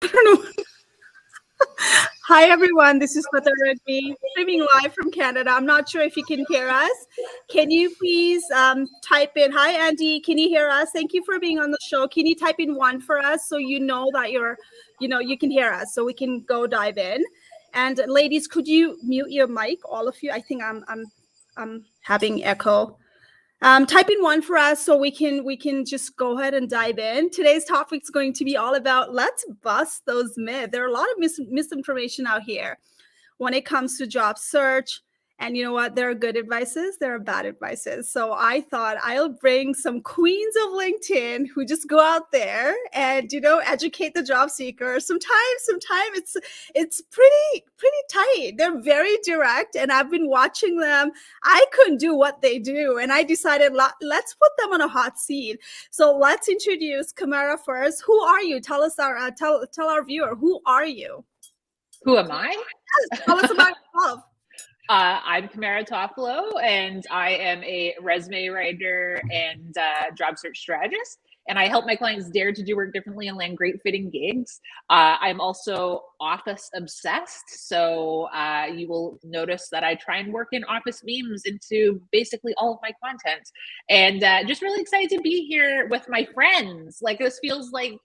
I don't know. Hi, everyone. This is Sweta Regmi, streaming live from Canada. I'm not sure if you can hear us. Can you please type in, hi, Andy, can you hear us? Thank you for being on the show. Can you type in 1 for us so you know that you can hear us so we can go dive in? And ladies, could you mute your mic, all of you? I think I'm having echo. Type in 1 for us so we can just go ahead and dive in. Today's topic is going to be all about let's bust those myths. There are a lot of misinformation out here when it comes to job search. And you know what? There are good advices, there are bad advices. So I thought I'll bring some queens of LinkedIn who just go out there and, educate the job seeker. Sometimes it's pretty tight. They're very direct, and I've been watching them. I couldn't do what they do, and I decided let's put them on a hot seat. So let's introduce Kamara first. Who are you? Tell us tell our viewer, who are you? Who am I? Yes, tell us about yourself. I'm Kamara Toffolo, and I am a resume writer and job search strategist. And I help my clients dare to do work differently and land great fitting gigs. I'm also office obsessed. So you will notice that I try and work in office memes into basically all of my content. And just really excited to be here with my friends. Like, this feels like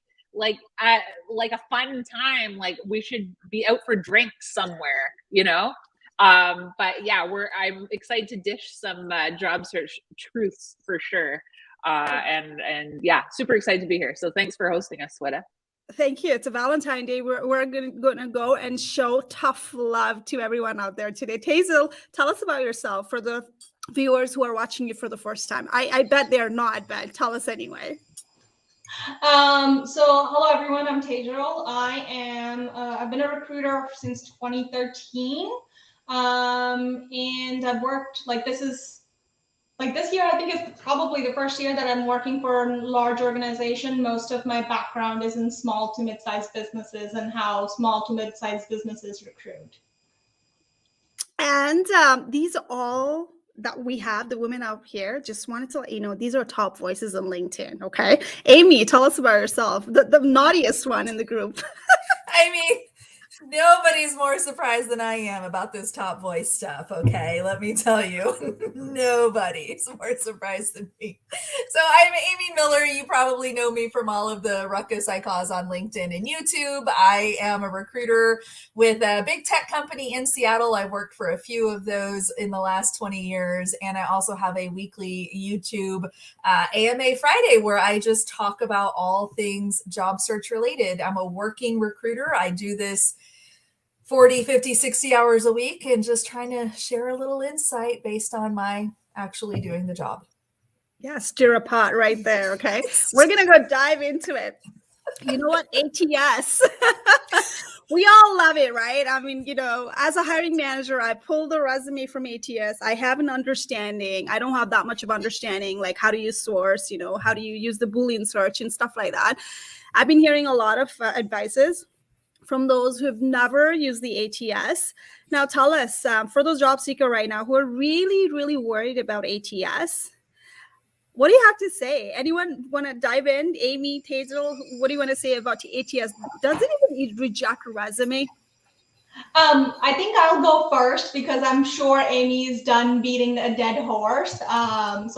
a fun time. Like, we should be out for drinks somewhere, but yeah, I'm excited to dish some job search truths for sure. And yeah, super excited to be here. So thanks for hosting us, Sweta. Thank you. It's a Valentine's Day. We're going to go and show tough love to everyone out there today. Tazel, tell us about yourself for the viewers who are watching you for the first time. I bet they're not, but tell us anyway. So hello everyone, I'm Tazel. I've been a recruiter since 2013. And I've worked this year, I think is probably the first year that I'm working for a large organization. Most of my background is in small to mid-sized businesses and how small to mid-sized businesses recruit. And these are all that we have, the women out here. Just wanted to let you know, these are top voices on LinkedIn, okay? Amy, tell us about yourself, the naughtiest one in the group. I mean, nobody's more surprised than I am about this top voice stuff, okay? Let me tell you, nobody's more surprised than me. So I'm Amy Miller. You probably know me from all of the ruckus I cause on LinkedIn and YouTube. I am a recruiter with a big tech company in Seattle. I worked for a few of those in the last 20 years. And I also have a weekly YouTube AMA Friday where I just talk about all things job search related. I'm a working recruiter. I do this 40, 50, 60 hours a week and just trying to share a little insight based on my actually doing the job. Yeah, stir a pot right there, okay? We're going to go dive into it. You know what? ATS. We all love it, right? I mean, as a hiring manager, I pull the resume from ATS. I have an understanding. I don't have that much of understanding, like how do you source, how do you use the Boolean search and stuff like that. I've been hearing a lot of advices from those who have never used the ATS. Now tell us, for those job seekers right now who are really, really worried about ATS, What do you have to say? Anyone want to dive in? Amy, Tejal, what do you want to say about ATS? Does it even reject a resume? I think I'll go first because I'm sure Amy's done beating a dead horse. So I'll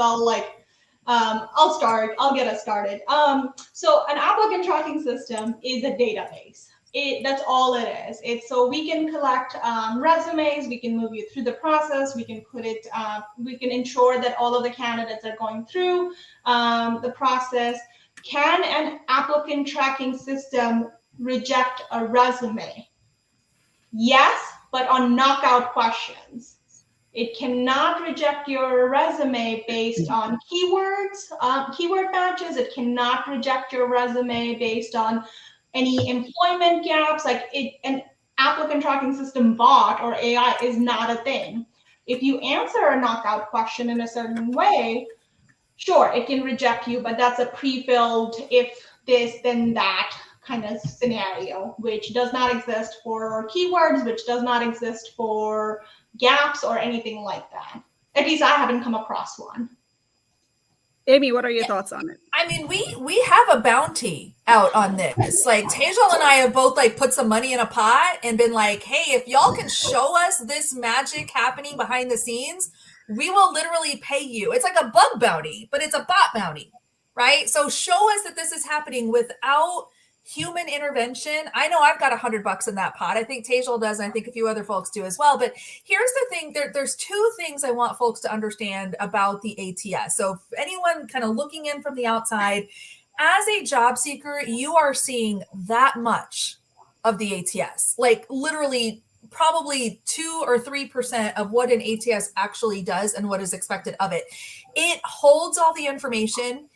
start. I'll get us started. So an applicant tracking system is a database. That's all it is. It's so we can collect resumes, we can move you through the process, we can put it, we can ensure that all of the candidates are going through the process. Can an applicant tracking system reject a resume? Yes, but on knockout questions. It cannot reject your resume based on keywords, keyword matches. It cannot reject your resume based on any employment gaps. Like an applicant tracking system bot or AI is not a thing. If you answer a knockout question in a certain way, sure, it can reject you, but that's a pre-filled if this, then that kind of scenario, which does not exist for keywords, which does not exist for gaps or anything like that. At least I haven't come across one. Amy, what are your thoughts on it? I mean, we have a bounty out on this. Like Tejal and I have both like put some money in a pot and been like, hey, if y'all can show us this magic happening behind the scenes, we will literally pay you. It's like a bug bounty, but it's a bot bounty, right? So show us that this is happening without human intervention. I know I've got $100 in that pot. I think Tejal does, and I think a few other folks do as well. But here's the thing: there's two things I want folks to understand about the ATS. So if anyone kind of looking in from the outside, as a job seeker, you are seeing that much of the ATS, like literally probably 2 or 3% of what an ATS actually does and what is expected of it. It holds all the information.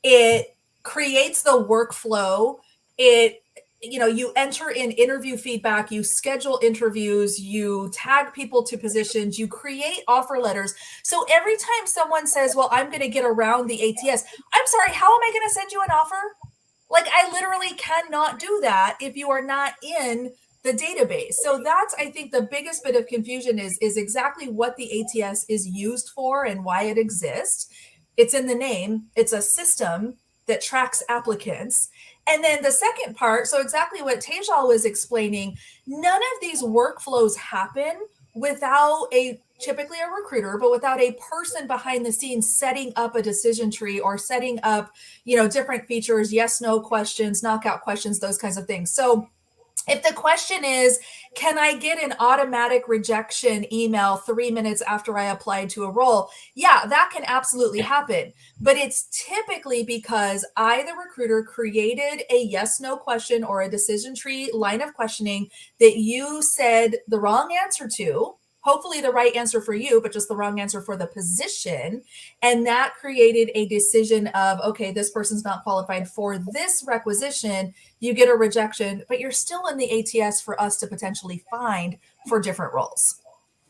It creates the workflow. You enter in interview feedback, you schedule interviews, you tag people to positions, you create offer letters. So every time someone says, well, I'm going to get around the ATS, I'm sorry, how am I going to send you an offer? Like, I literally cannot do that if you are not in the database. So that's, I think, the biggest bit of confusion is exactly what the ATS is used for and why it exists. It's in the name. It's a system that tracks applicants. And then the second part, so exactly what Tejal was explaining, none of these workflows happen without typically a recruiter, but without a person behind the scenes setting up a decision tree or setting up, different features, yes, no questions, knockout questions, those kinds of things. So if the question is, can I get an automatic rejection email 3 minutes after I applied to a role? Yeah, that can absolutely happen. But it's typically because I, the recruiter, created a yes, no question or a decision tree line of questioning that you said the wrong answer to. Hopefully the right answer for you, but just the wrong answer for the position. And that created a decision of, okay, this person's not qualified for this requisition. You get a rejection, but you're still in the ATS for us to potentially find for different roles.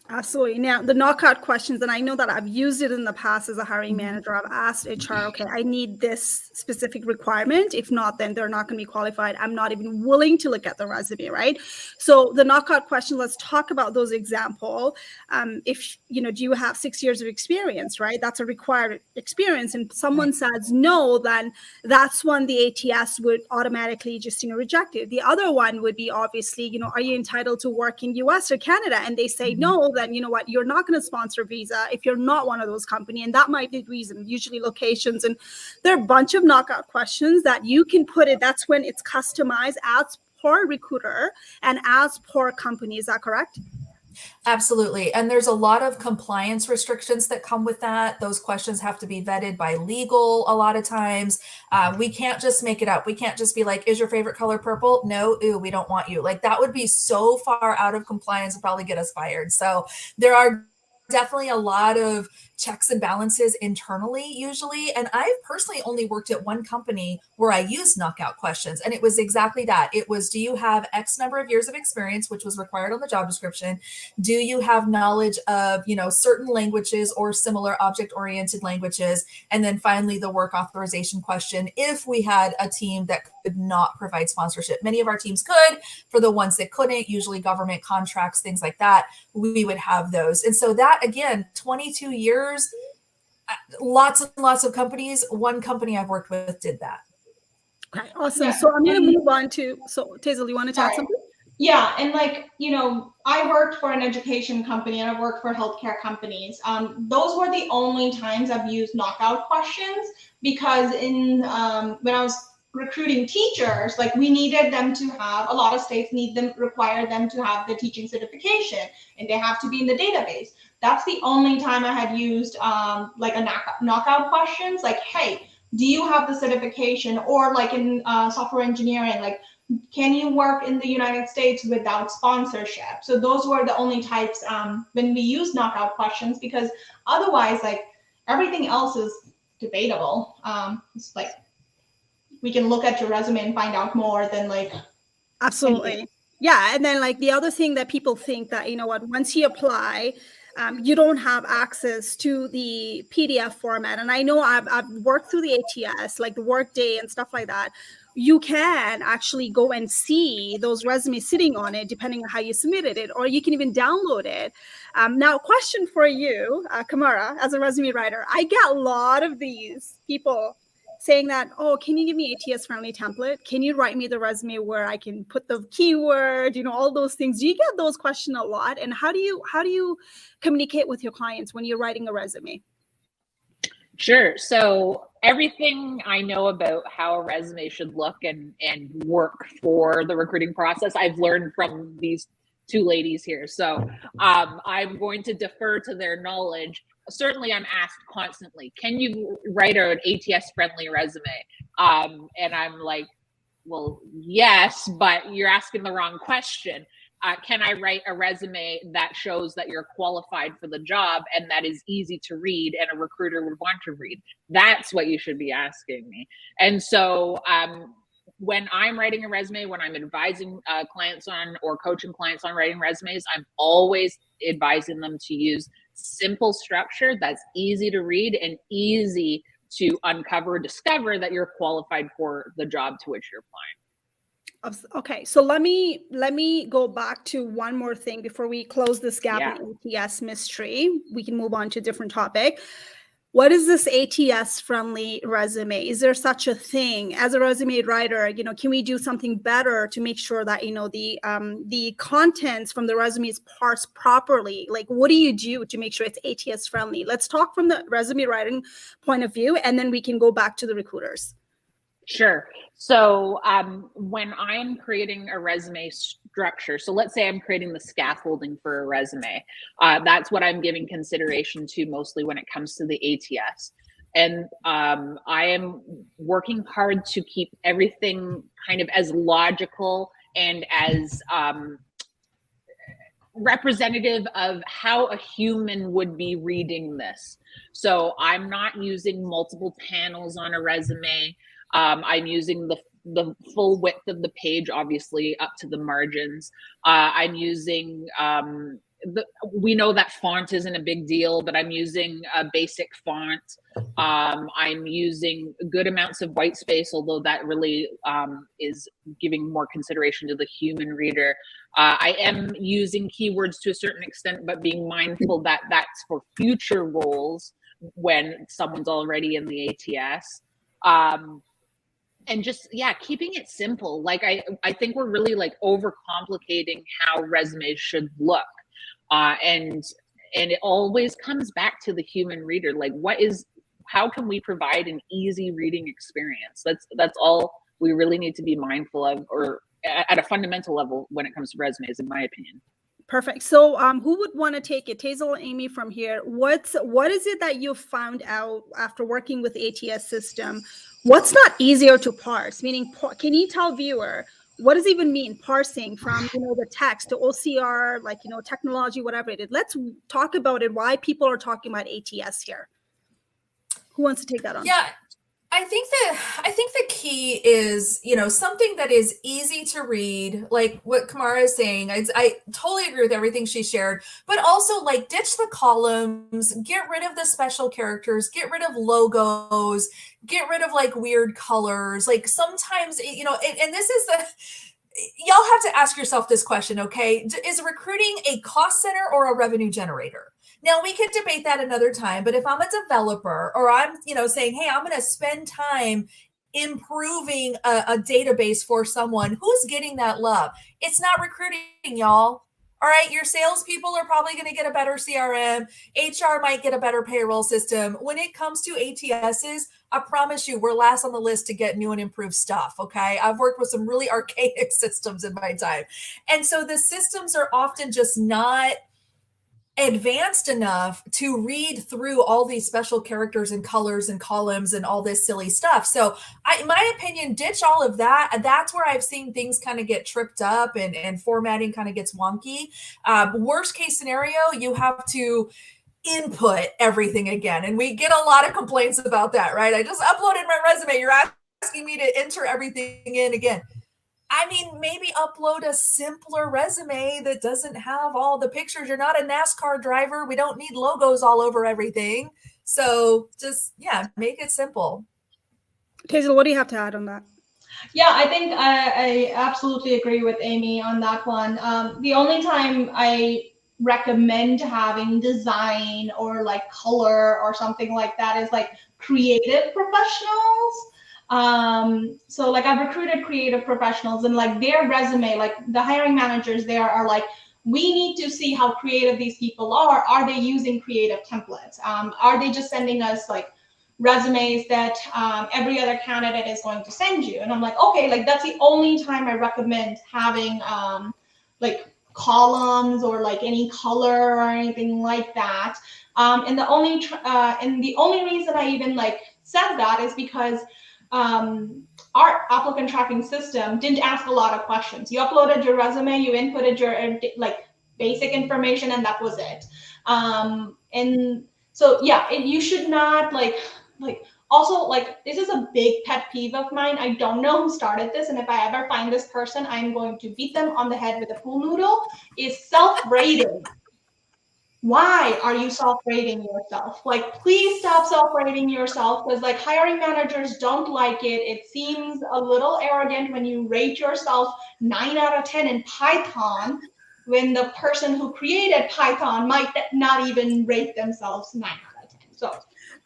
Absolutely. Now, the knockout questions, and I know that I've used it in the past as a hiring manager. I've asked HR, okay, I need this specific requirement. If not, then they're not going to be qualified. I'm not even willing to look at the resume, right? So the knockout question, let's talk about those examples. If, do you have 6 years of experience, right? That's a required experience. And someone says no, then that's when the ATS would automatically just, reject it. The other one would be obviously, are you entitled to work in US or Canada? And they say no, then you know what, you're not going to sponsor visa if you're not one of those companies. And that might be the reason, usually locations. And there are a bunch of knockout questions that you can put it. That's when it's customized as per recruiter and as per company. Is that correct? Absolutely. And there's a lot of compliance restrictions that come with that. Those questions have to be vetted by legal a lot of times. We can't just make it up. We can't just be like, is your favorite color purple? No, ew, we don't want you. Like that would be so far out of compliance and probably get us fired. So there are definitely a lot of checks and balances internally usually. And I've personally only worked at one company where I used knockout questions. And it was exactly that. It was, do you have X number of years of experience, which was required on the job description? Do you have knowledge of, certain languages or similar object-oriented languages? And then finally, the work authorization question, if we had a team that could not provide sponsorship. Many of our teams could. For the ones that couldn't, usually government contracts, things like that, we would have those. And so that, again, 22 years, lots and lots of companies. One company I've worked with did that. Okay, awesome. Yeah, So I'm going to and- move on to, so Tazel, you want to add Sorry. something? Yeah, and like, you know, I worked for an education company and I've worked for healthcare companies. Those were the only times I've used knockout questions, because in when I was recruiting teachers, like we needed them to have, a lot of states require them to have the teaching certification, and they have to be in the database. That's the only time I had used like a knockout questions, like, hey, do you have the certification? Or like in software engineering, like, can you work in the United States without sponsorship? So those were the only types when we use knockout questions, because otherwise, like, everything else is debatable. It's like, we can look at your resume and find out more than like. Absolutely. Yeah. And then like the other thing that people think that, you know what, once you apply, you don't have access to the PDF format. And I know I've worked through the ATS, like the Workday and stuff like that. You can actually go and see those resumes sitting on it, depending on how you submitted it, or you can even download it. Now, question for you, Kamara, as a resume writer, I get a lot of these people saying that, oh, can you give me ATS-friendly template? Can you write me the resume where I can put the keyword, you know, all those things? Do you get those questions a lot? And how do you communicate with your clients when you're writing a resume? Sure. So everything I know about how a resume should look and work for the recruiting process, I've learned from these two ladies here. So I'm going to defer to their knowledge. Certainly I'm asked constantly, can you write an ATS-friendly resume? And I'm like, well, yes, but you're asking the wrong question. Can I write a resume that shows that you're qualified for the job and that is easy to read and a recruiter would want to read? That's what you should be asking me. And so when I'm writing a resume, when I'm advising clients on or coaching clients on writing resumes, I'm always advising them to use simple structure that's easy to read and easy to uncover, discover that you're qualified for the job to which you're applying. Okay, so let me go back to one more thing before we close this gap in ATS mystery. We can move on to a different topic. What is this ATS-friendly resume? Is there such a thing? As a resume writer, you know, can we do something better to make sure that, you know, the contents from the resume is parsed properly? Like, what do you do to make sure it's ATS-friendly? Let's talk from the resume writing point of view, and then we can go back to the recruiters. Sure. So when I'm creating a resume structure, so let's say I'm creating the scaffolding for a resume, that's what I'm giving consideration to mostly when it comes to the ATS. And I am working hard to keep everything kind of as logical and as representative of how a human would be reading this. So I'm not using multiple panels on a resume. I'm using the full width of the page, obviously up to the margins. I'm using, we know that font isn't a big deal, but I'm using a basic font. I'm using good amounts of white space, although that really is giving more consideration to the human reader. I am using keywords to a certain extent, but being mindful that that's for future roles when someone's already in the ATS. And just, yeah, keeping it simple. Like, I think we're really like overcomplicating how resumes should look. And it always comes back to the human reader. Like, how can we provide an easy reading experience? That's all we really need to be mindful of, or at a fundamental level when it comes to resumes, in my opinion. Perfect. So who would want to take it? Tazel, Amy, from here. What is it that you found out after working with ATS system? What's not easier to parse? Meaning, can you tell viewer, what does it even mean parsing from, you know, the text to OCR, like, you know, technology, whatever it is? Let's talk about it, why people are talking about ATS here. Who wants to take that on? Yeah. I think the key is, you know, something that is easy to read, like what Kamara is saying. I totally agree with everything she shared, but also like ditch the columns, get rid of the special characters, get rid of logos, get rid of like weird colors. Like sometimes, you know, and this is y'all have to ask yourself this question, okay? Is recruiting a cost center or a revenue generator? Now we can debate that another time, but if I'm a developer or I'm, saying, hey, I'm going to spend time improving a database for someone, who's getting that love? It's not recruiting, y'all. All right, your salespeople are probably going to get a better CRM. HR might get a better payroll system. When it comes to ATSs, I promise you, we're last on the list to get new and improved stuff, okay? I've worked with some really archaic systems in my time. And so the systems are often just not advanced enough to read through all these special characters and colors and columns and all this silly stuff. So in my opinion, ditch all of that. That's where I've seen things kind of get tripped up and formatting kind of gets wonky. Worst case scenario, you have to input everything again. And we get a lot of complaints about that, right? I just uploaded my resume. You're asking me to enter everything in again. I mean, maybe upload a simpler resume that doesn't have all the pictures. You're not a NASCAR driver. We don't need logos all over everything. So just, make it simple. Hazel, what do you have to add on that? Yeah, I think I absolutely agree with Amy on that one. The only time I recommend having design or like color or something like that is like creative professionals. So like I've recruited creative professionals and like their resume, like the hiring managers there are like, we need to see how creative these people are. Are they using creative templates? Are they just sending us like resumes that every other candidate is going to send you? And I'm like, okay, like that's the only time I recommend having like columns or like any color or anything like that. And the only reason I even like said that is because our applicant tracking system didn't ask a lot of questions. You uploaded your resume, you inputted your like basic information, and that was it. And so yeah, you should not like also like this is a big pet peeve of mine. I don't know who started this, and if I ever find this person, I'm going to beat them on the head with a pool noodle. Is self-rating. Why are you self-rating yourself? Like, please stop self-rating yourself, because like hiring managers don't like it. It seems a little arrogant when you rate yourself 9 out of 10 in Python, when the person who created Python might not even rate themselves 9 out of 10. So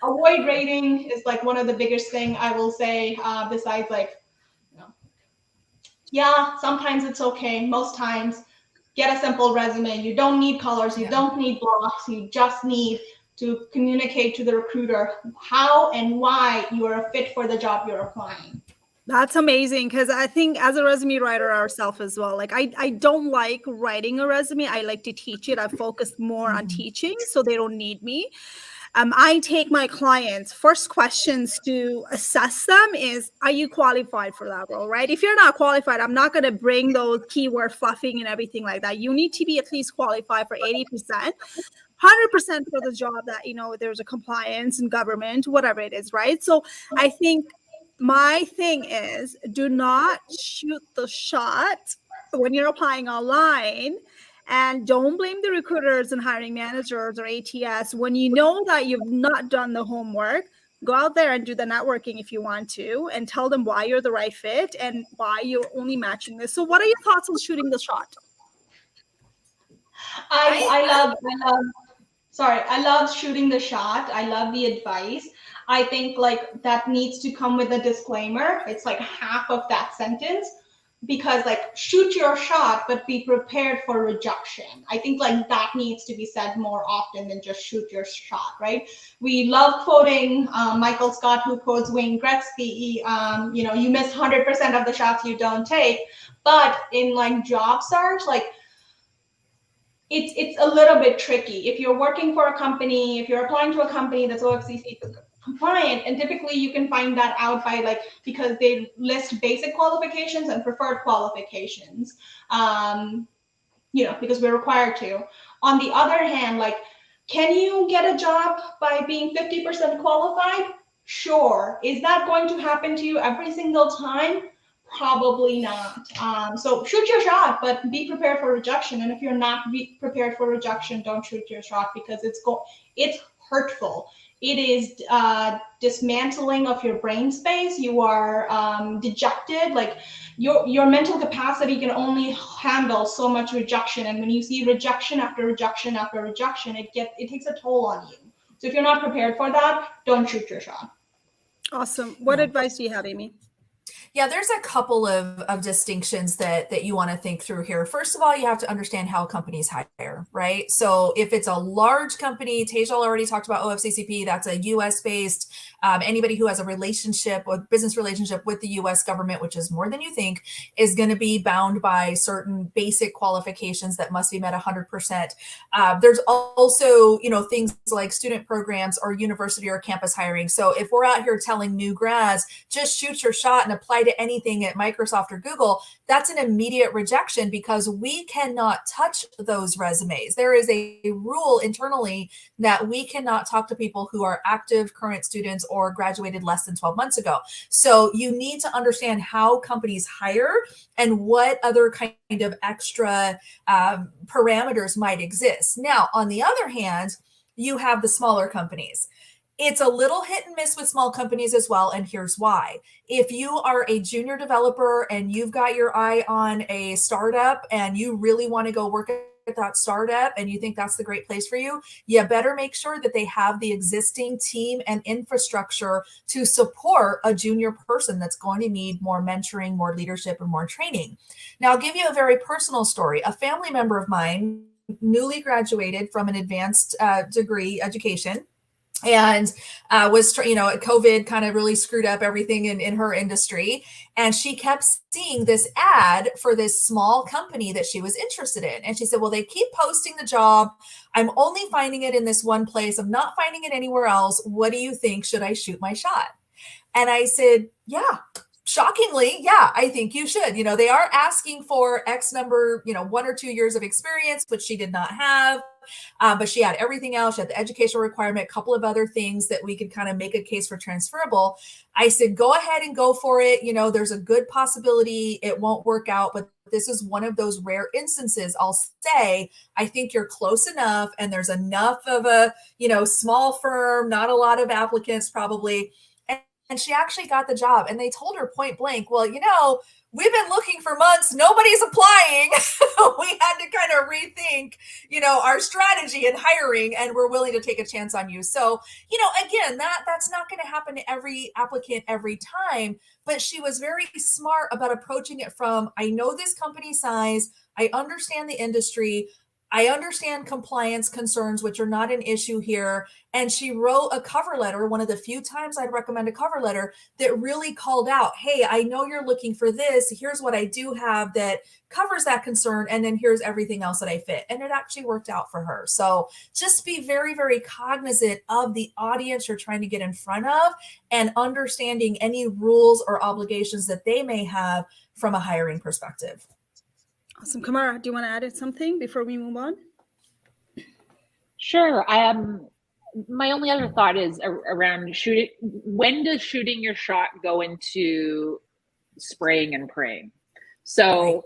avoid rating is like one of the biggest thing I will say, besides like, yeah, sometimes it's okay. Most times, get a simple resume. You don't need colors. You don't need blocks. You just need to communicate to the recruiter how and why you are a fit for the job you're applying. That's amazing, because I think as a resume writer ourselves as well, like I don't like writing a resume. I like to teach it. I focus more on teaching, so they don't need me. I take my clients' first questions to assess them is, are you qualified for that role, right? If you're not qualified, I'm not going to bring those keyword fluffing and everything like that. You need to be at least qualified for 80%, 100% for the job that, there's a compliance and government, whatever it is, right? So I think my thing is, do not shoot the shot when you're applying online. And don't blame the recruiters and hiring managers or ATS when you know that you've not done the homework. Go out there and do the networking if you want to, and tell them why you're the right fit and why you're only matching this. So what are your thoughts on shooting the shot? I love shooting the shot. I love the advice. I think like that needs to come with a disclaimer. It's like half of that sentence. Because like shoot your shot, but be prepared for rejection. I think like that needs to be said more often than just shoot your shot, right? We love quoting Michael Scott, who quotes Wayne Gretzky, you miss 100% of the shots you don't take. But in like job search, like it's a little bit tricky. If you're working for a company, if you're applying to a company that's OFCC compliant, and typically you can find that out by like, because they list basic qualifications and preferred qualifications, because we're required to. On the other hand, like, can you get a job by being 50% qualified? Sure. Is that going to happen to you every single time? Probably not. So shoot your shot, but be prepared for rejection. And if you're not prepared for rejection, don't shoot your shot, because it's hurtful. It is dismantling of your brain space. You are dejected. Like your mental capacity can only handle so much rejection. And when you see rejection after rejection after rejection, it takes a toll on you. So if you're not prepared for that, don't shoot your shot. Awesome. What advice do you have, Amy? Yeah, there's a couple of distinctions that you want to think through here. First of all, you have to understand how companies hire, right? So if it's a large company, Tejal already talked about OFCCP, that's a US based, anybody who has a relationship or business relationship with the US government, which is more than you think, is going to be bound by certain basic qualifications that must be met 100%. There's also, things like student programs or university or campus hiring. So if we're out here telling new grads, just shoot your shot and apply to anything at Microsoft or Google, that's an immediate rejection because we cannot touch those resumes. There is a rule internally that we cannot talk to people who are active current students or graduated less than 12 months ago. So you need to understand how companies hire and what other kind of extra parameters might exist. Now, on the other hand, you have the smaller companies. It's a little hit and miss with small companies as well, and here's why. If you are a junior developer and you've got your eye on a startup and you really want to go work at that startup and you think that's the great place for you, you better make sure that they have the existing team and infrastructure to support a junior person that's going to need more mentoring, more leadership, and more training. Now, I'll give you a very personal story. A family member of mine newly graduated from an advanced degree education, and COVID kind of really screwed up everything in her industry. And she kept seeing this ad for this small company that she was interested in. And she said, well, they keep posting the job. I'm only finding it in this one place. I'm not finding it anywhere else. What do you think? Should I shoot my shot? And I said, yeah. Shockingly, yeah, I think you should. They are asking for X number, 1 or 2 years of experience, which she did not have. But she had everything else. She had the educational requirement, a couple of other things that we could kind of make a case for transferable. I said, go ahead and go for it. There's a good possibility it won't work out, but this is one of those rare instances. I'll say, I think you're close enough and there's enough of a, small firm, not a lot of applicants probably. And she actually got the job. And they told her point blank, well, we've been looking for months. Nobody's applying. We had to kind of rethink, our strategy in hiring, and we're willing to take a chance on you. So, again, that's not going to happen to every applicant every time. But she was very smart about approaching it from, I know this company size. I understand the industry. I understand compliance concerns, which are not an issue here. And she wrote a cover letter, one of the few times I'd recommend a cover letter, that really called out, hey, I know you're looking for this. Here's what I do have that covers that concern. And then here's everything else that I fit. And it actually worked out for her. So just be very, very cognizant of the audience you're trying to get in front of and understanding any rules or obligations that they may have from a hiring perspective. Awesome. Kamara, do you want to add something before we move on? Sure. My only other thought is around shooting. When does shooting your shot go into spraying and praying? So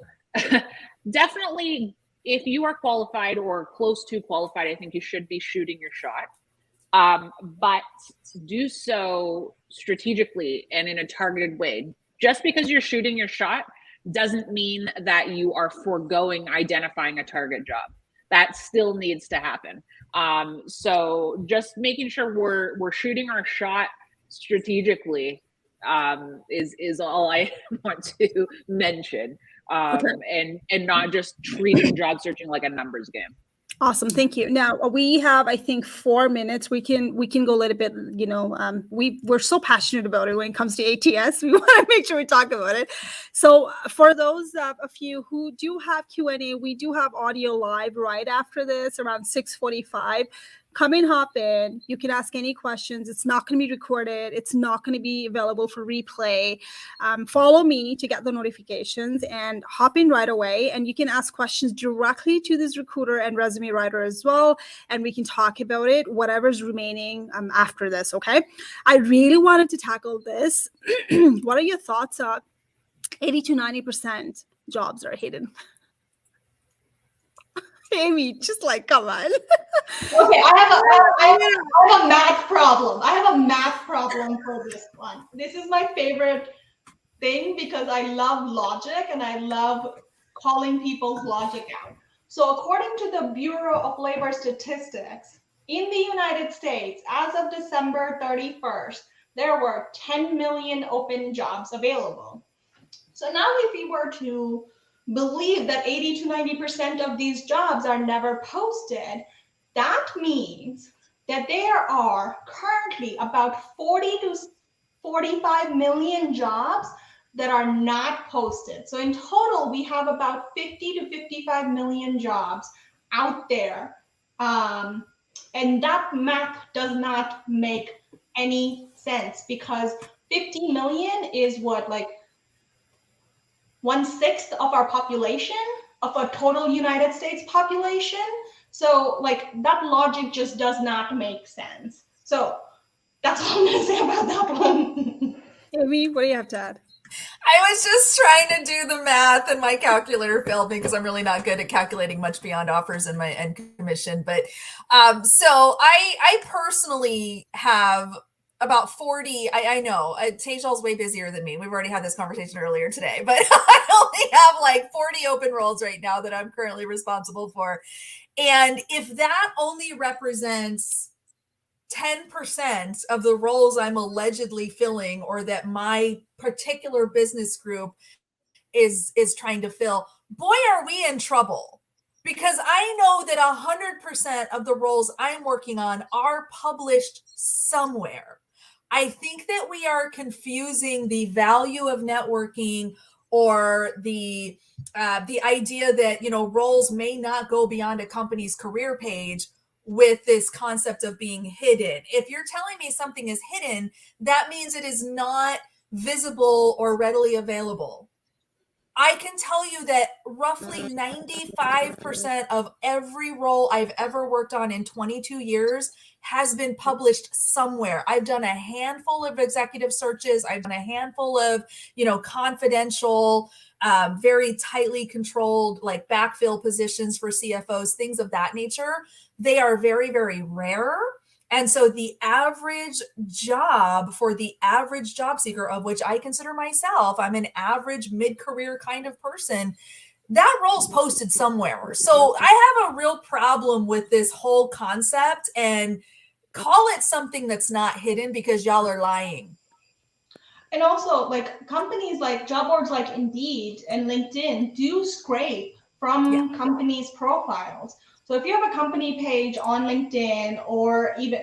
definitely, if you are qualified or close to qualified, I think you should be shooting your shot. But do so strategically and in a targeted way. Just because you're shooting your shot doesn't mean that you are foregoing identifying a target job. That still needs to happen. So just making sure we're shooting our shot strategically is all I want to mention, and not just treating job searching like a numbers game. Awesome. Thank you. Now we have, I think, 4 minutes. We can go a little bit, we're so passionate about it when it comes to ATS. We want to make sure we talk about it. So for those of you who do have Q&A, we do have audio live right after this around 6:45. Come and hop in. You can ask any questions. It's not going to be recorded. It's not going to be available for replay. Follow me to get the notifications and hop in right away. And you can ask questions directly to this recruiter and resume writer as well. And we can talk about it, whatever's remaining after this, okay? I really wanted to tackle this. What are your thoughts on 80 to 90% jobs are hidden? Amy, just like, come on. Okay, I have a math problem. I have a math problem for this one. This is my favorite thing because I love logic and I love calling people's logic out. So according to the Bureau of Labor Statistics, in the United States, as of December 31st, there were 10 million open jobs available. So now if we were to believe that 80 to 90% of these jobs are never posted, that means that there are currently about 40 to 45 million jobs that are not posted. So in total, we have about 50 to 55 million jobs out there. And that math does not make any sense because 50 million is what, like 1/6 of our population, of a total United States population. So like that logic just does not make sense. So that's all I'm gonna say about that one. Amy, what do you have to add? I was just trying to do the math and my calculator failed me because I'm really not good at calculating much beyond offers and my end commission. But so I personally have about 40. I know Tejal's way busier than me. We've already had this conversation earlier today, but I only have like 40 open roles right now that I'm currently responsible for. And if that only represents 10% of the roles I'm allegedly filling or that my particular business group is trying to fill, boy, are we in trouble. Because I know that 100% of the roles I'm working on are published somewhere. I think that we are confusing the value of networking or the idea that, you know, roles may not go beyond a company's career page with this concept of being hidden. If you're telling me something is hidden, that means it is not visible or readily available. I can tell you that roughly 95% of every role I've ever worked on in 22 years has been published somewhere. I've done a handful of executive searches. I've done a handful of, you know, confidential, very tightly controlled, like backfill positions for CFOs, things of that nature. They are very, very rare. And so the average job for the average job seeker, of which I consider myself, I'm an average mid-career kind of person, that role's posted somewhere. So I have a real problem with this whole concept, and call it something that's not hidden because y'all are lying. And also, like, companies like job boards like Indeed and LinkedIn do scrape from companies' profiles. So if you have a company page on LinkedIn, or even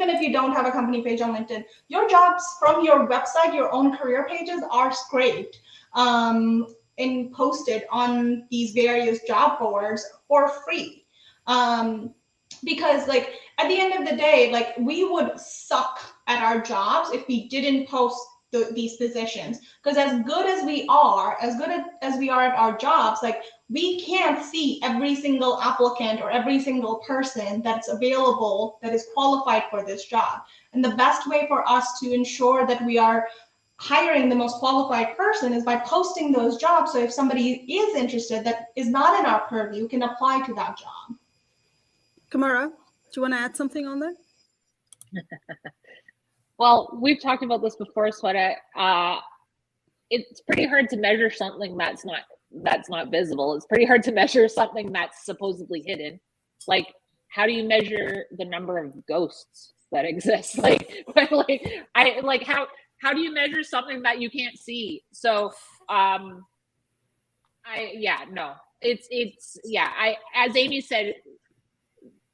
if you don't have a company page on LinkedIn, your jobs from your website, your own career pages, are scraped and posted on these various job boards for free. Because like at the end of the day, like, we would suck at our jobs if we didn't post these positions. Because as good as we are at our jobs, like, we can't see every single applicant or every single person that's available that is qualified for this job. And the best way for us to ensure that we are hiring the most qualified person is by posting those jobs. So if somebody is interested that is not in our purview, can apply to that job. Kamara, do you want to add something on that? Well, we've talked about this before, Sweta. It's pretty hard to measure something that's not visible. It's pretty hard to measure something that's supposedly hidden. Like, how do you measure the number of ghosts that exist? How do you measure something that you can't see? So, as Amy said,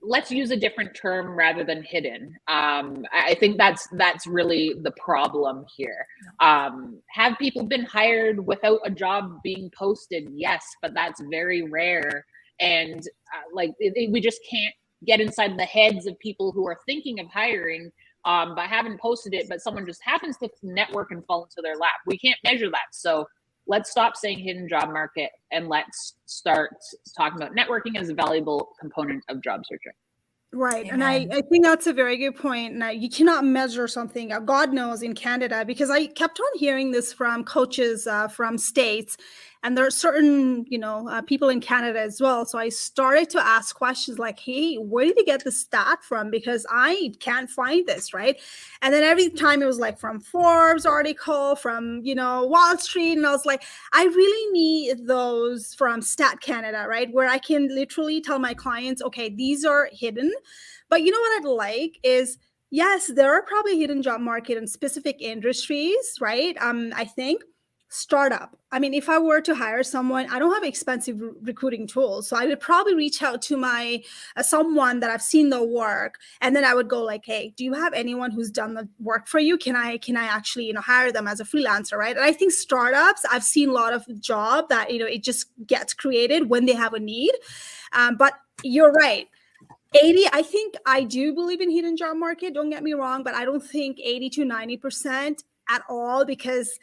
let's use a different term rather than hidden. I think that's really the problem here. Have people been hired without a job being posted? Yes, but that's very rare. And we just can't get inside the heads of people who are thinking of hiring, but haven't posted it, but someone just happens to network and fall into their lap. We can't measure that. So let's stop saying hidden job market and let's start talking about networking as a valuable component of job searching. Right. Amen. And I think that's a very good point. Now, you cannot measure something, God knows, in Canada, because I kept on hearing this from coaches from states. And there are certain, people in Canada as well. So I started to ask questions like, hey, where did you get the stat from? Because I can't find this, right? And then every time it was like from Forbes article, from, Wall Street. And I was like, I really need those from Stat Canada, right? Where I can literally tell my clients, okay, these are hidden. But you know what I'd like is, yes, there are probably hidden job market in specific industries, right? I think startup. I mean, if I were to hire someone, I don't have expensive recruiting tools. So I would probably reach out to my someone that I've seen their work. And then I would go like, hey, do you have anyone who's done the work for you? Can I actually, hire them as a freelancer, right? And I think startups, I've seen a lot of job that, it just gets created when they have a need. But you're right. 80, I think I do believe in hidden job market. Don't get me wrong, but I don't think 80 to 90% at all, because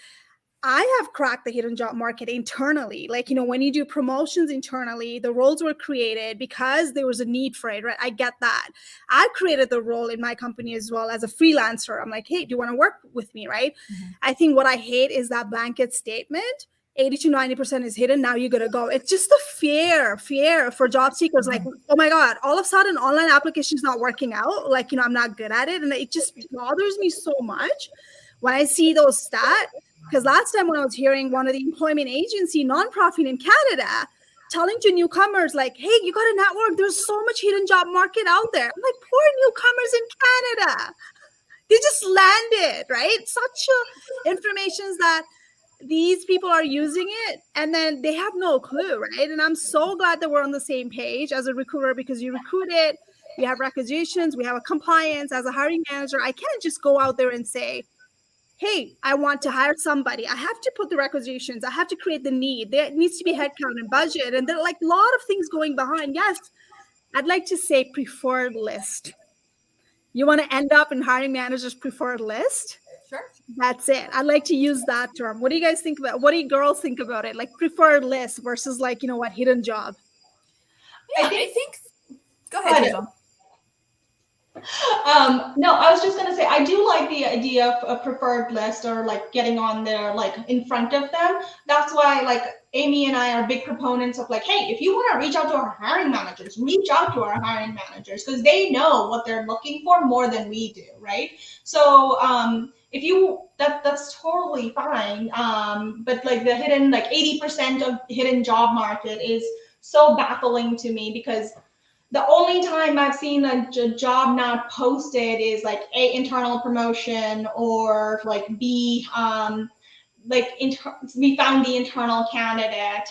I have cracked the hidden job market internally. Like, when you do promotions internally, the roles were created because there was a need for it, right? I get that. I created the role in my company as well as a freelancer. I'm like, hey, do you want to work with me, right? Mm-hmm. I think what I hate is that blanket statement. 80 to 90% is hidden. Now you got to go. It's just the fear for job seekers. Like, oh my God, all of a sudden online application is not working out. Like, I'm not good at it. And it just bothers me so much when I see those stats. Because last time when I was hearing one of the employment agency nonprofit in Canada telling to newcomers like, hey, you got to network. There's so much hidden job market out there. I'm like, poor newcomers in Canada. They just landed, right? Such information that these people are using it and then they have no clue, right? And I'm so glad that we're on the same page as a recruiter, because you recruit it, we have requisitions, we have a compliance. As a hiring manager, I can't just go out there and say, hey, I want to hire somebody. I have to put the requisitions. I have to create the need. There needs to be headcount and budget. And there are like a lot of things going behind. Yes, I'd like to say preferred list. You want to end up in hiring manager's preferred list? Sure. That's it. I like to use that term. What do you guys think about? What do you girls think about it? Like preferred list versus like, hidden job? Yeah, I think go ahead, Hazel. No, I was just going to say, I do like the idea of a preferred list, or like getting on there, like in front of them. That's why like Amy and I are big proponents of like, hey, if you want to reach out to our hiring managers, reach out to our hiring managers, because they know what they're looking for more than we do, right? So if you, that's totally fine. But like the hidden, like 80% of hidden job market is so baffling to me, because the only time I've seen a job not posted is like A, internal promotion, or like B, we found the internal candidate.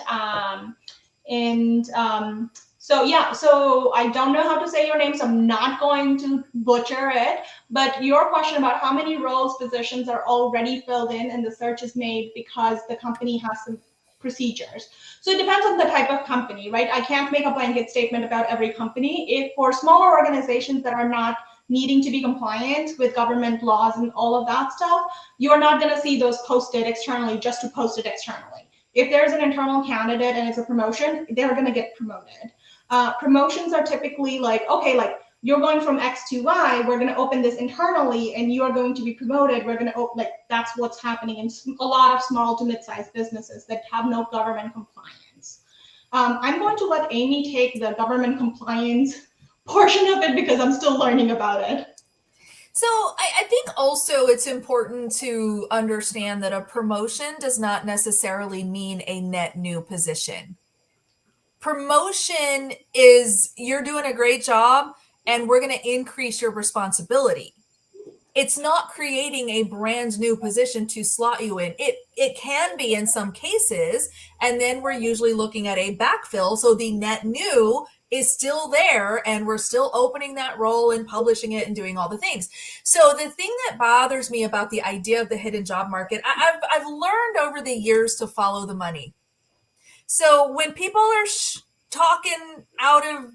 So I don't know how to say your name, so I'm not going to butcher it. But your question about how many roles, positions are already filled in and the search is made because the company has some procedures. So it depends on the type of company, right? I can't make a blanket statement about every company. If for smaller organizations that are not needing to be compliant with government laws and all of that stuff, you're not going to see those posted externally just to post it externally. If there's an internal candidate and it's a promotion, they're going to get promoted. Promotions are typically like, okay, like you're going from X to Y, we're going to open this internally and you are going to be promoted. We're going to open, like, that's what's happening in a lot of small to mid-sized businesses that have no government compliance. I'm going to let Amy take the government compliance portion of it because I'm still learning about it. So I think also it's important to understand that a promotion does not necessarily mean a net new position. Promotion is you're doing a great job and we're going to increase your responsibility. It's not creating a brand new position to slot you in. It can be in some cases, and then we're usually looking at a backfill. So the net new is still there and we're still opening that role and publishing it and doing all the things. So the thing that bothers me about the idea of the hidden job market, I've learned over the years to follow the money. So when people are talking out of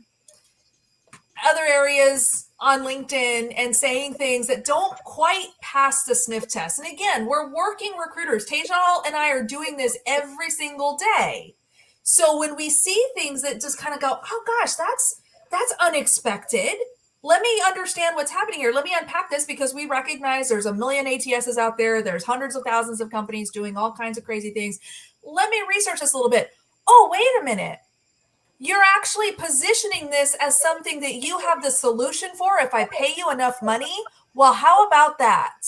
other areas on LinkedIn and saying things that don't quite pass the sniff test. And again, we're working recruiters. Tejal and I are doing this every single day. So when we see things that just kind of go, oh gosh, that's unexpected. Let me understand what's happening here. Let me unpack this, because we recognize there's a million ATSs out there. There's hundreds of thousands of companies doing all kinds of crazy things. let me research this a little bit. Oh, wait a minute. You're actually positioning this as something that you have the solution for if I pay you enough money. Well, how about that?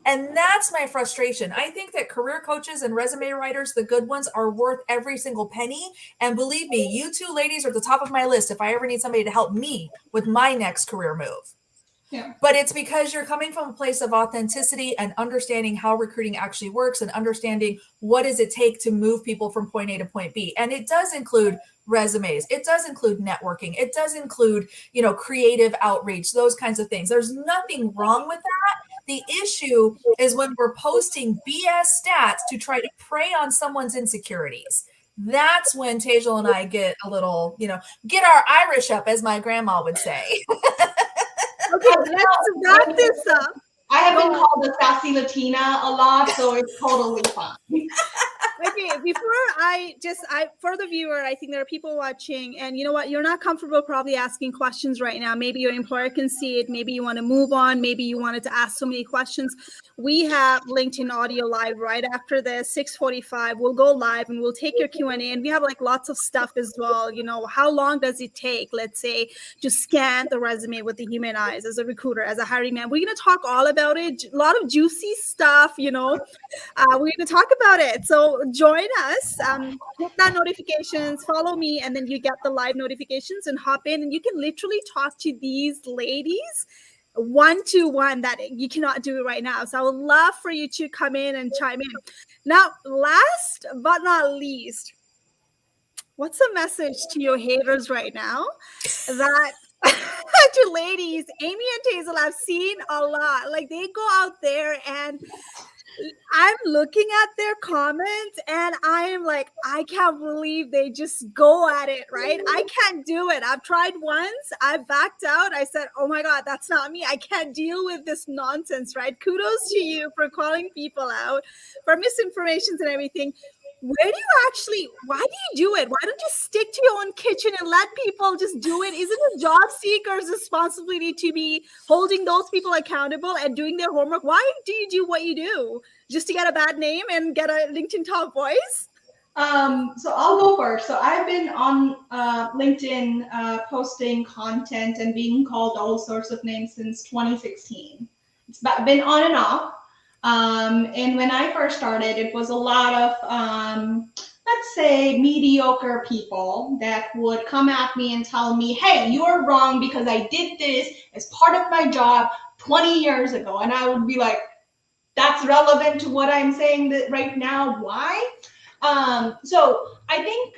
And that's my frustration. I think that career coaches and resume writers, the good ones, are worth every single penny. And believe me, you two ladies are at the top of my list if I ever need somebody to help me with my next career move. Yeah. But it's because you're coming from a place of authenticity and understanding how recruiting actually works and understanding what does it take to move people from point A to point B. And it does include resumes. It does include networking. It does include, creative outreach, those kinds of things. There's nothing wrong with that. The issue is when we're posting BS stats to try to prey on someone's insecurities. That's when Tejal and I get a little, get our Irish up, as my grandma would say. Okay, let's wrap this up. I have been called the sassy Latina a lot, so it's totally fine. Okay, for the viewer, I think there are people watching, and you know what? You're not comfortable probably asking questions right now. Maybe your employer can see it. Maybe you want to move on. Maybe you wanted to ask so many questions. We have LinkedIn audio live right after this, 6:45. We'll go live and we'll take your Q&A, and we have like lots of stuff as well. How long does it take, let's say, to scan the resume with the human eyes as a recruiter, as a hiring man? We're going to talk all about it. A lot of juicy stuff, we're going to talk about it. So join us, hit that notifications, follow me, and then you get the live notifications and hop in, and you can literally talk to these ladies one-to-one that you cannot do right now. So I would love for you to come in and chime in. Now, last but not least, what's a message to your haters right now that to ladies, Amy and Tejal, I've seen a lot. Like, they go out there and I'm looking at their comments and I am like, I can't believe they just go at it, right? I can't do it. I've tried once. I backed out. I said, oh my God, that's not me. I can't deal with this nonsense, right? Kudos to you for calling people out for misinformations and everything. Why do you do it? Why don't you stick to your own kitchen and let people just do it? Isn't a job seeker's responsibility to be holding those people accountable and doing their homework? Why do you do what you do? Just to get a bad name and get a LinkedIn top voice? So I'll go first. So I've been on LinkedIn posting content and being called all sorts of names since 2016. It's been on and off. And when I first started, it was a lot of, let's say, mediocre people that would come at me and tell me, hey, you're wrong because I did this as part of my job 20 years ago. And I would be like, that's relevant to what I'm saying that right now. Why? So I think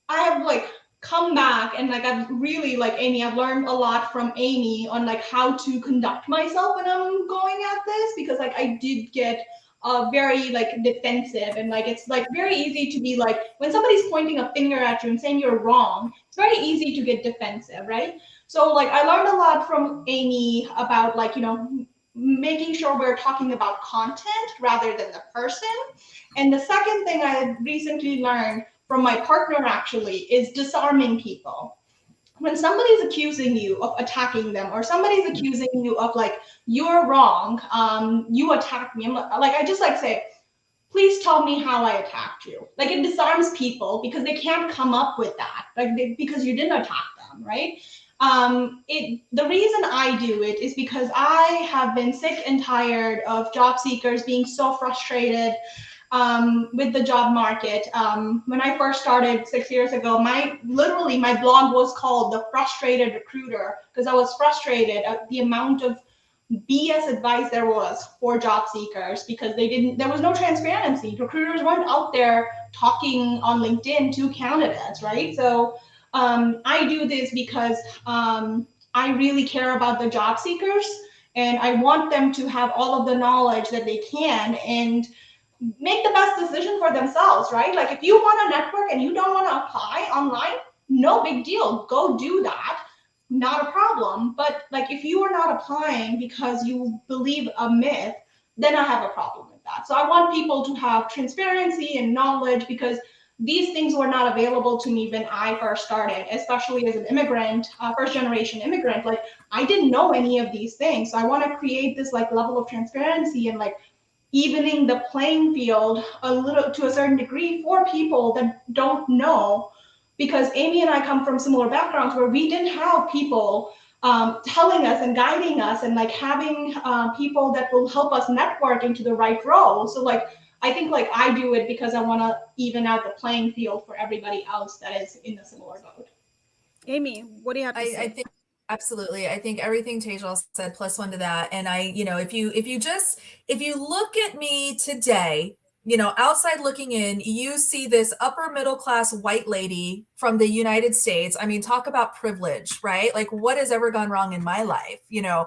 I have come back and I've really Amy, I've learned a lot from Amy on how to conduct myself when I'm going at this, because I did get very defensive and it's very easy to be when somebody's pointing a finger at you and saying you're wrong, it's very easy to get defensive, right? So I learned a lot from Amy about making sure we're talking about content rather than the person. And the second thing I recently learned from my partner actually is disarming people. When somebody's accusing you of attacking them, or somebody's accusing you of you're wrong, you attacked me, I just say, please tell me how I attacked you. It disarms people because they can't come up with that, because you didn't attack them, right? The reason I do it is because I have been sick and tired of job seekers being so frustrated with the job market. When I first started 6 years ago, my blog was called The Frustrated Recruiter, because I was frustrated at the amount of BS advice there was for job seekers, because there was no transparency. Recruiters weren't out there talking on LinkedIn to candidates, right? So I do this because I really care about the job seekers, and I want them to have all of the knowledge that they can and make the best decision for themselves, right? If you want to network and you don't want to apply online, no big deal. Go do that. Not a problem. But if you are not applying because you believe a myth, then I have a problem with that. So I want people to have transparency and knowledge, because these things were not available to me when I first started, especially as an immigrant, first generation immigrant. I didn't know any of these things. So I want to create this level of transparency and evening the playing field a little to a certain degree for people that don't know, because Amy and I come from similar backgrounds where we didn't have people telling us and guiding us and like having people that will help us network into the right role. So like, I think like I do it because I want to even out the playing field for everybody else that is in a similar boat. Amy, what do you have to say? I think absolutely. I think everything Tejal said plus one to that. And I, you know, if you look at me today, you know, outside looking in, you see this upper middle class white lady from the United States. I mean, talk about privilege, right? Like what has ever gone wrong in my life, you know?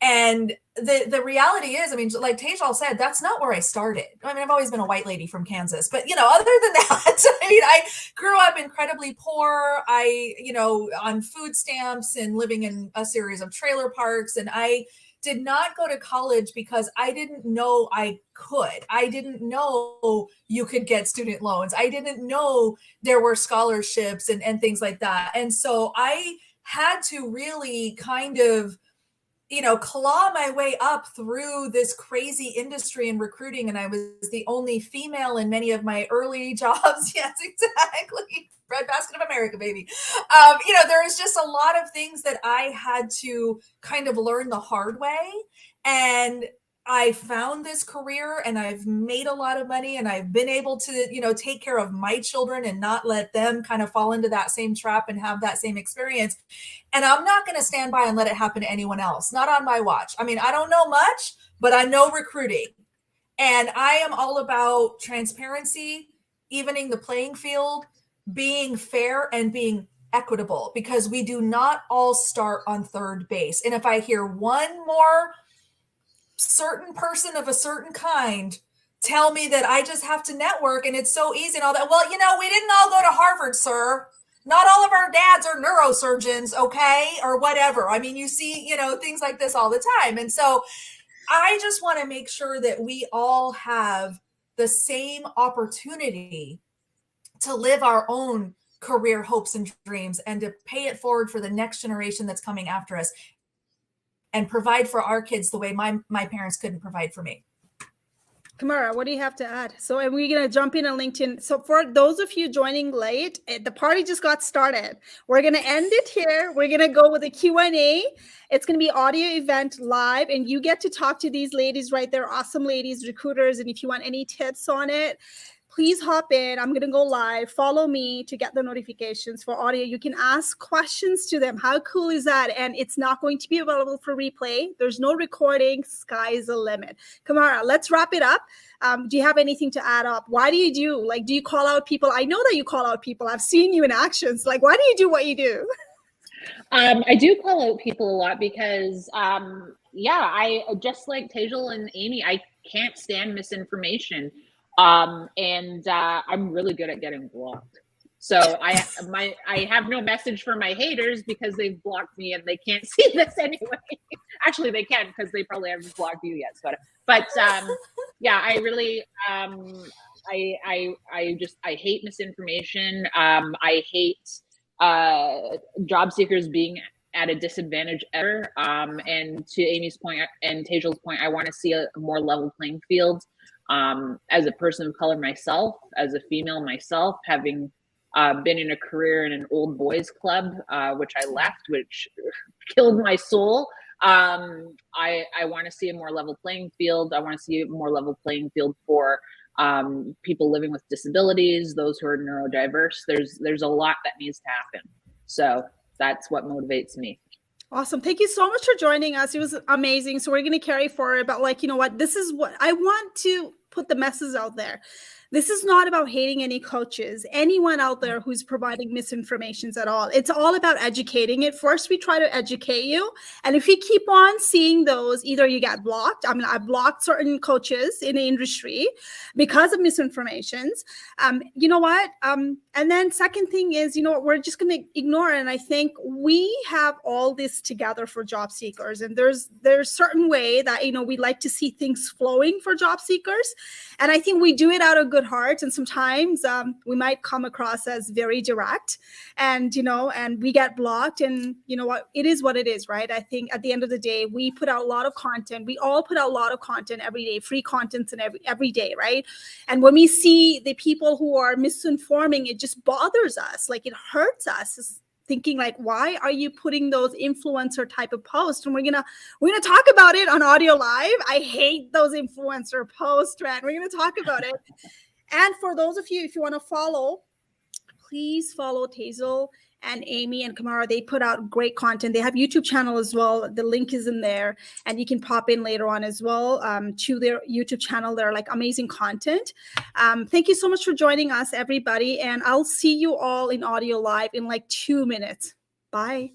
And the reality is, I mean, like Tejal said, that's not where I started. I mean, I've always been a white lady from Kansas, but you know, other than that, I mean, I grew up incredibly poor. I, you know, on food stamps and living in a series of trailer parks. And I did not go to college because I didn't know I could. I didn't know you could get student loans. I didn't know there were scholarships and things like that. And so I had to really kind of, you know, claw my way up through this crazy industry and recruiting. And I was the only female in many of my early jobs. Yes, exactly. Breadbasket of America, baby. You know, there is just a lot of things that I had to kind of learn the hard way. And I found this career and I've made a lot of money and I've been able to, you know, take care of my children and not let them kind of fall into that same trap and have that same experience. And I'm not going to stand by and let it happen to anyone else. Not on my watch. I mean, I don't know much, but I know recruiting. And I am all about transparency, evening the playing field, being fair and being equitable, because we do not all start on third base. And if I hear one more certain person of a certain kind tell me that I just have to network and it's so easy and all that. Well, you know, we didn't all go to Harvard, sir. Not all of our dads are neurosurgeons, okay? Or whatever. I mean, you see, you know, things like this all the time. And so I just want to make sure that we all have the same opportunity to live our own career hopes and dreams and to pay it forward for the next generation that's coming after us and provide for our kids the way my parents couldn't provide for me. Kamara, what do you have to add? So are we going to jump in on LinkedIn? So for those of you joining late, the party just got started. We're going to end it here. We're going to go with a Q&A. It's going to be audio event live, and you get to talk to these ladies right there, awesome ladies, recruiters. And if you want any tips on it, please hop in. I'm going to go live. Follow me to get the notifications for audio. You can ask questions to them. How cool is that? And it's not going to be available for replay. There's no recording. Sky's the limit. Kamara, let's wrap it up. Do you have anything to add up? Why do you do? Like, do you call out people? I know that you call out people. I've seen you in actions. Like, why do you do what you do? I do call out people a lot because, I just like Tejal and Amy, I can't stand misinformation. And I'm really good at getting blocked. So I have no message for my haters because they've blocked me and they can't see this anyway. Actually, they can because they probably haven't blocked you yet, Sweta. But I really I hate misinformation. I hate job seekers being at a disadvantage ever. And to Amy's point and Tejal's point, I want to see a more level playing field. As a person of color myself, as a female myself, having been in a career in an old boys club, which I left, which killed my soul. I want to see a more level playing field. I want to see a more level playing field for people living with disabilities, those who are neurodiverse. There's a lot that needs to happen. So that's what motivates me. Awesome. Thank you so much for joining us. It was amazing. So we're going to carry forward, but like, you know what, this is what I want to put the message out there. This is not about hating any coaches, anyone out there who's providing misinformations at all. It's all about educating it. First, we try to educate you. And if you keep on seeing those, either you get blocked. I mean, I blocked certain coaches in the industry because of misinformations. You know what? And then second thing is, you know what, we're just going to ignore it. And I think we have all this together for job seekers. And there's certain way that, you know, we like to see things flowing for job seekers. And I think we do it out of good good heart, and sometimes we might come across as very direct, and and we get blocked, and you know what, it is what it is, right? I think at the end of the day, we put out a lot of content. We all put out a lot of content every day, free contents, and every day, right? And when we see the people who are misinforming, it just bothers us. Like, it hurts us. It's thinking like, why are you putting those influencer type of posts? And we're gonna talk about it on Audio Live. I hate those influencer posts, Ren. We're gonna talk about it. And for those of you, if you want to follow, please follow Tazel and Amy and Kamara. They put out great content. They have YouTube channel as well. The link is in there, and you can pop in later on as well to their YouTube channel. They're like amazing content. Thank you so much for joining us, everybody. And I'll see you all in Audio Live in like 2 minutes. Bye.